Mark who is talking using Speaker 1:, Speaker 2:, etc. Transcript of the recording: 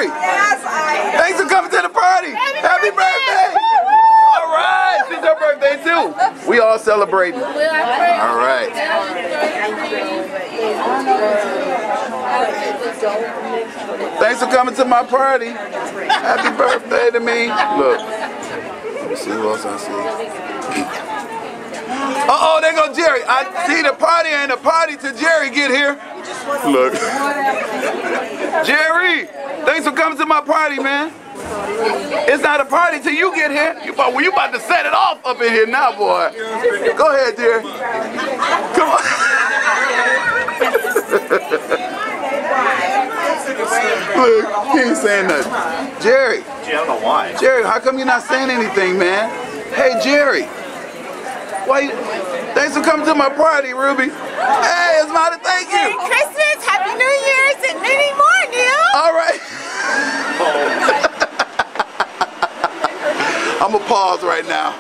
Speaker 1: Jerry.
Speaker 2: Yes, I am.
Speaker 1: Thanks for coming to the party. Happy birthday. All right. It's your birthday too. We all celebrating. All right. Thanks for coming to my party. Happy birthday to me. Look. Let me see who else I see. Uh-oh, there go Jerry. I see the party ain't a party till Jerry get here. Look. Jerry, thanks for coming to my party, man. It's not a party till you get here. You about to set it off up in here now, boy. Go ahead, Jerry. Come on. Look, he ain't saying nothing. Jerry.
Speaker 3: Gee, I don't know why.
Speaker 1: Jerry, how come you're not saying anything, man? Hey, Jerry. Thanks for coming to my party, Ruby. Hey, Esmada, thank you.
Speaker 2: Merry Christmas, Happy New Year's, and many more, Neil.
Speaker 1: All right. I'm going to pause right now.